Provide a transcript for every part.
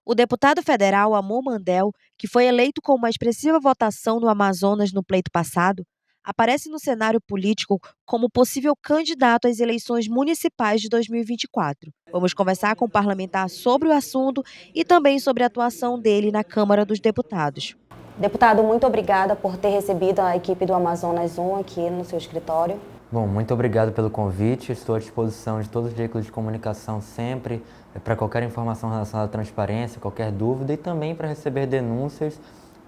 O deputado federal Amor Mandel, que foi eleito com uma expressiva votação no Amazonas no pleito passado, aparece no cenário político como possível candidato às eleições municipais de 2024. Vamos conversar com o parlamentar sobre o assunto e também sobre a atuação dele na Câmara dos Deputados. Deputado, muito obrigada por ter recebido a equipe do Amazonas 1 aqui no seu escritório. Bom, muito obrigado pelo convite. Estou à disposição de todos os veículos de comunicação sempre para qualquer informação relacionada à transparência, qualquer dúvida e também para receber denúncias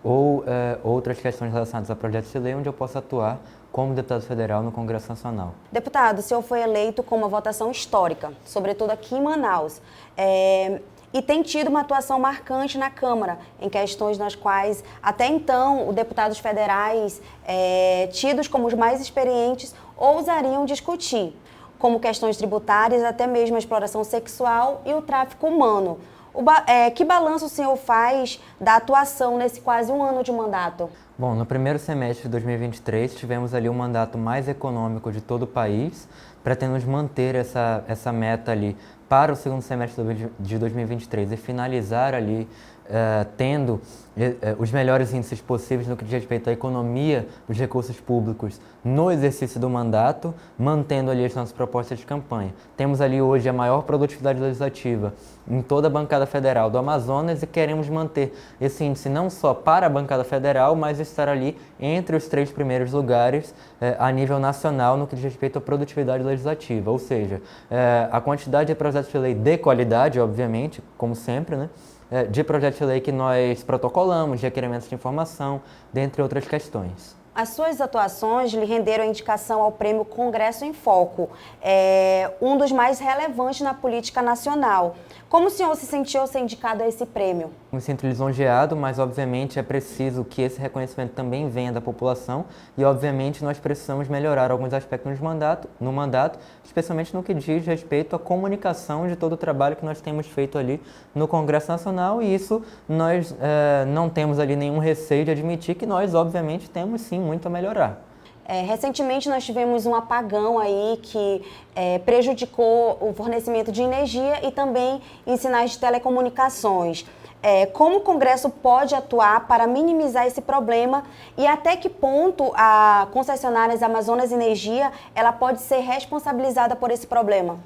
ou outras questões relacionadas a projetos de lei onde eu possa atuar como deputado federal no Congresso Nacional. Deputado, o senhor foi eleito com uma votação histórica, sobretudo aqui em Manaus. E tem tido uma atuação marcante na Câmara, em questões nas quais, até então, os deputados federais, tidos como os mais experientes, ousariam discutir, como questões tributárias, até mesmo a exploração sexual e o tráfico humano. Que balanço o senhor faz da atuação nesse quase um ano de mandato? Bom, no primeiro semestre de 2023, tivemos ali o mandato mais econômico de todo o país, pretendemos manter essa meta ali para o segundo semestre de 2023 e finalizar ali tendo os melhores índices possíveis no que diz respeito à economia dos recursos públicos no exercício do mandato, mantendo ali as nossas propostas de campanha. Temos ali hoje a maior produtividade legislativa em toda a bancada federal do Amazonas e queremos manter esse índice não só para a bancada federal, mas estar ali entre os 3 primeiros lugares a nível nacional no que diz respeito à produtividade legislativa, ou seja, a quantidade de projetos de lei de qualidade, obviamente, como sempre, né? De projetos de lei que nós protocolamos, de requerimentos de informação, dentre outras questões. As suas atuações lhe renderam a indicação ao Prêmio Congresso em Foco, um dos mais relevantes na política nacional. Como o senhor se sentiu ao ser indicado a esse prêmio? Me sinto lisonjeado, mas obviamente é preciso que esse reconhecimento também venha da população e obviamente nós precisamos melhorar alguns aspectos no mandato, especialmente no que diz respeito à comunicação de todo o trabalho que nós temos feito ali no Congresso Nacional e isso nós não temos ali nenhum receio de admitir que nós obviamente temos sim muito a melhorar. Recentemente nós tivemos um apagão aí que prejudicou o fornecimento de energia e também em sinais de telecomunicações. Como o Congresso pode atuar para minimizar esse problema e até que ponto a concessionária Amazonas Energia ela pode ser responsabilizada por esse problema?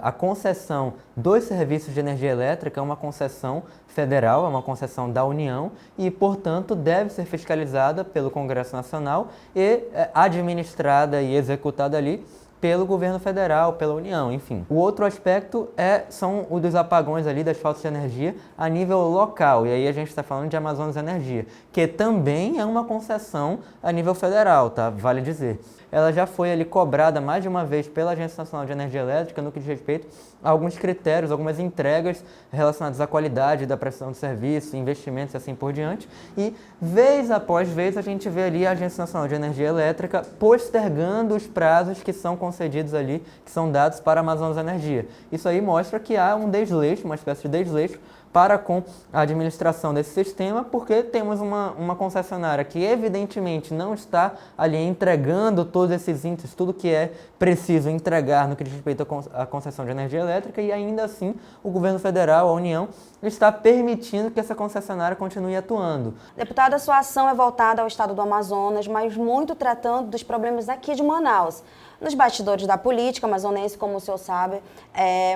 A concessão dos serviços de energia elétrica é uma concessão federal, é uma concessão da União e, portanto, deve ser fiscalizada pelo Congresso Nacional e administrada e executada ali pelo governo federal, pela União, enfim. O outro aspecto são os dos apagões ali, das faltas de energia a nível local, e aí a gente está falando de Amazonas Energia, que também é uma concessão a nível federal, tá? Vale dizer. Ela já foi ali cobrada mais de uma vez pela Agência Nacional de Energia Elétrica no que diz respeito a alguns critérios, algumas entregas relacionadas à qualidade da prestação de serviço, investimentos e assim por diante. E vez após vez a gente vê ali a Agência Nacional de Energia Elétrica postergando os prazos que são concedidos ali, que são dados para a Amazonas Energia. Isso aí mostra que há um desleixo, uma espécie de desleixo para com a administração desse sistema, porque temos uma concessionária que evidentemente não está ali entregando todos esses índices, tudo que é preciso entregar no que diz respeito à concessão de energia elétrica e ainda assim o governo federal, a União, está permitindo que essa concessionária continue atuando. Deputado, a sua ação é voltada ao estado do Amazonas, mas muito tratando dos problemas aqui de Manaus. Nos bastidores da política amazonense, como o senhor sabe,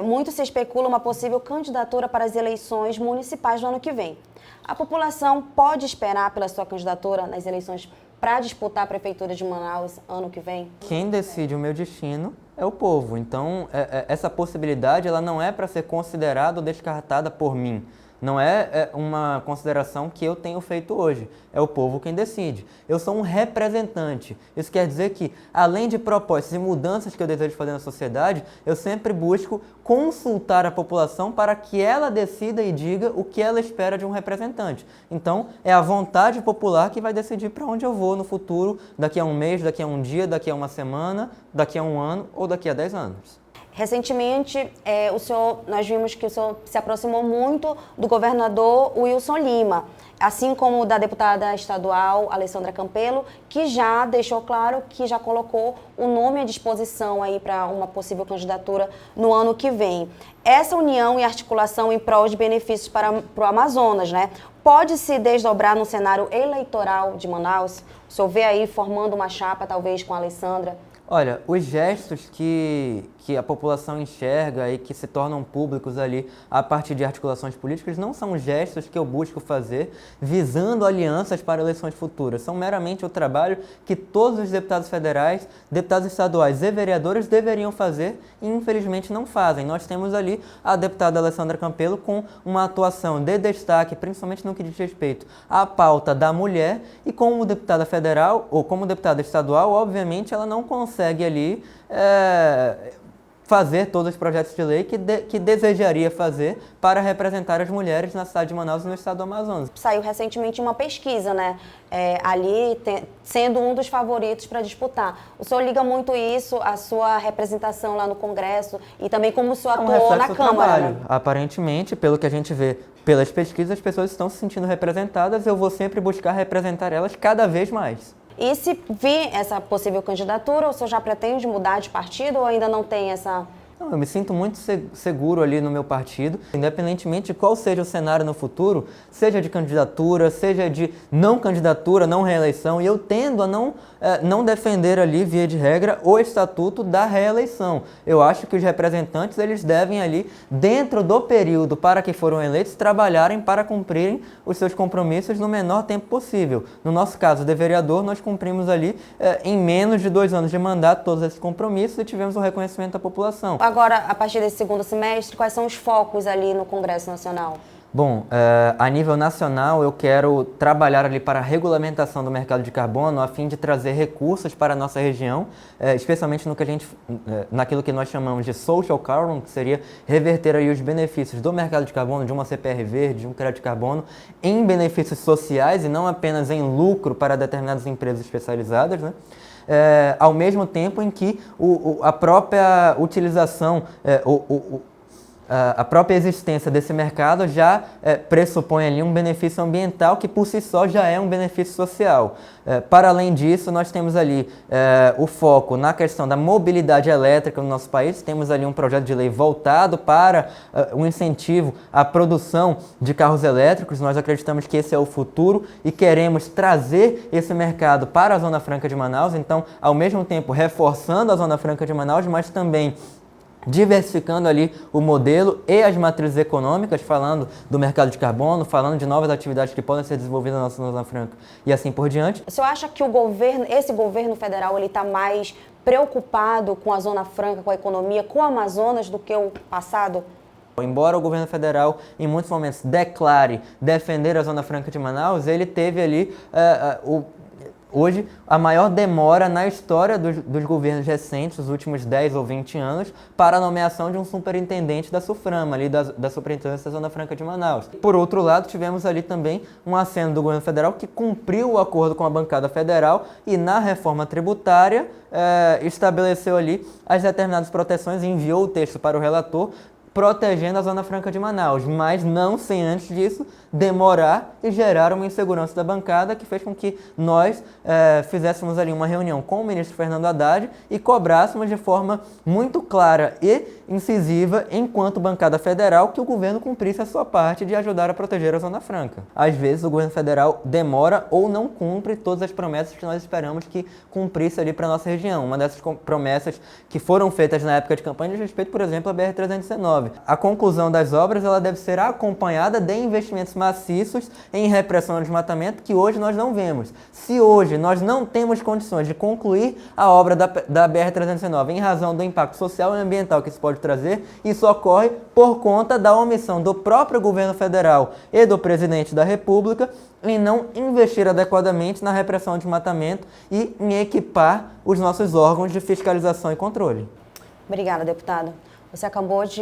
muito se especula uma possível candidatura para as eleições municipais do ano que vem. A população pode esperar pela sua candidatura nas eleições para disputar a Prefeitura de Manaus ano que vem? Quem decide o meu destino é o povo. Então, essa possibilidade ela não é para ser considerada ou descartada por mim. Não é uma consideração que eu tenho feito hoje, é o povo quem decide. Eu sou um representante, isso quer dizer que, além de propostas e mudanças que eu desejo fazer na sociedade, eu sempre busco consultar a população para que ela decida e diga o que ela espera de um representante. Então, é a vontade popular que vai decidir para onde eu vou no futuro, daqui a um mês, daqui a um dia, daqui a uma semana, daqui a um ano ou daqui a 10 anos. Recentemente, nós vimos que o senhor se aproximou muito do governador Wilson Lima, assim como da deputada estadual Alessandra Campelo, que já deixou claro que já colocou o nome à disposição aí para uma possível candidatura no ano que vem. Essa união e articulação em prol de benefícios para o Amazonas, né, pode se desdobrar no cenário eleitoral de Manaus? O senhor vê aí formando uma chapa, talvez, com a Alessandra? Olha, os gestos que a população enxerga e que se tornam públicos ali a partir de articulações políticas não são gestos que eu busco fazer visando alianças para eleições futuras. São meramente o trabalho que todos os deputados federais, deputados estaduais e vereadores deveriam fazer e infelizmente não fazem. Nós temos ali a deputada Alessandra Campelo com uma atuação de destaque, principalmente no que diz respeito à pauta da mulher, e como deputada federal ou como deputada estadual, obviamente ela não consegue ali fazer todos os projetos de lei que desejaria fazer para representar as mulheres na cidade de Manaus e no estado do Amazonas. Saiu recentemente uma pesquisa, né? Sendo um dos favoritos para disputar. O senhor liga muito isso à sua representação lá no Congresso e também como o senhor atuou na Câmara, né? Aparentemente, pelo que a gente vê pelas pesquisas, as pessoas estão se sentindo representadas. Eu vou sempre buscar representar elas cada vez mais. E se vir essa possível candidatura, o senhor já pretende mudar de partido ou ainda não tem essa... Não, eu me sinto muito seguro ali no meu partido, independentemente de qual seja o cenário no futuro, seja de candidatura, seja de não candidatura, não reeleição, e eu tendo a não defender ali, via de regra, o estatuto da reeleição. Eu acho que os representantes, eles devem ali, dentro do período para que foram eleitos, trabalharem para cumprirem os seus compromissos no menor tempo possível. No nosso caso de vereador, nós cumprimos ali, em menos de 2 anos de mandato, todos esses compromissos e tivemos o reconhecimento da população. Agora, a partir desse segundo semestre, quais são os focos ali no Congresso Nacional? Bom, a nível nacional eu quero trabalhar ali para a regulamentação do mercado de carbono a fim de trazer recursos para a nossa região, especialmente naquilo que nós chamamos de social carbon, que seria reverter aí os benefícios do mercado de carbono, de uma CPR verde, de um crédito de carbono, em benefícios sociais e não apenas em lucro para determinadas empresas especializadas, né? Ao mesmo tempo em que a própria utilização, a própria existência desse mercado já pressupõe ali um benefício ambiental que por si só já é um benefício social. Para além disso, nós temos ali o foco na questão da mobilidade elétrica no nosso país. Temos ali um projeto de lei voltado para o incentivo à produção de carros elétricos. Nós acreditamos que esse é o futuro e queremos trazer esse mercado para a Zona Franca de Manaus. Então, ao mesmo tempo, reforçando a Zona Franca de Manaus, mas também diversificando ali o modelo e as matrizes econômicas, falando do mercado de carbono, falando de novas atividades que podem ser desenvolvidas na nossa Zona Franca e assim por diante. O senhor acha que esse governo federal, ele está mais preocupado com a Zona Franca, com a economia, com o Amazonas do que o passado? Embora o governo federal, em muitos momentos, declare defender a Zona Franca de Manaus, ele teve ali hoje, a maior demora na história dos governos recentes, os últimos 10 ou 20 anos, para a nomeação de um superintendente da SUFRAMA, ali da Superintendência da Zona Franca de Manaus. Por outro lado, tivemos ali também um aceno do governo federal que cumpriu o acordo com a bancada federal e na reforma tributária estabeleceu ali as determinadas proteções e enviou o texto para o relator, protegendo a Zona Franca de Manaus, mas não sem antes disso demorar e gerar uma insegurança da bancada que fez com que nós fizéssemos ali uma reunião com o ministro Fernando Haddad e cobrássemos de forma muito clara e incisiva, enquanto bancada federal, que o governo cumprisse a sua parte de ajudar a proteger a Zona Franca. Às vezes o governo federal demora ou não cumpre todas as promessas que nós esperamos que cumprisse ali para a nossa região. Uma dessas promessas que foram feitas na época de campanha diz respeito, por exemplo, à BR-319. A conclusão das obras ela deve ser acompanhada de investimentos maciços em repressão ao desmatamento que hoje nós não vemos. Se hoje nós não temos condições de concluir a obra da BR-319 em razão do impacto social e ambiental que isso pode trazer, isso ocorre por conta da omissão do próprio governo federal e do presidente da República em não investir adequadamente na repressão ao desmatamento e em equipar os nossos órgãos de fiscalização e controle. Obrigada, deputado. Você acabou de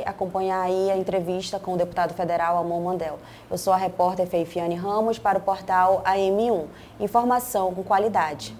acompanhar aí a entrevista com o deputado federal Amon Mandel. Eu sou a repórter Feifiane Ramos para o portal AM1. Informação com qualidade.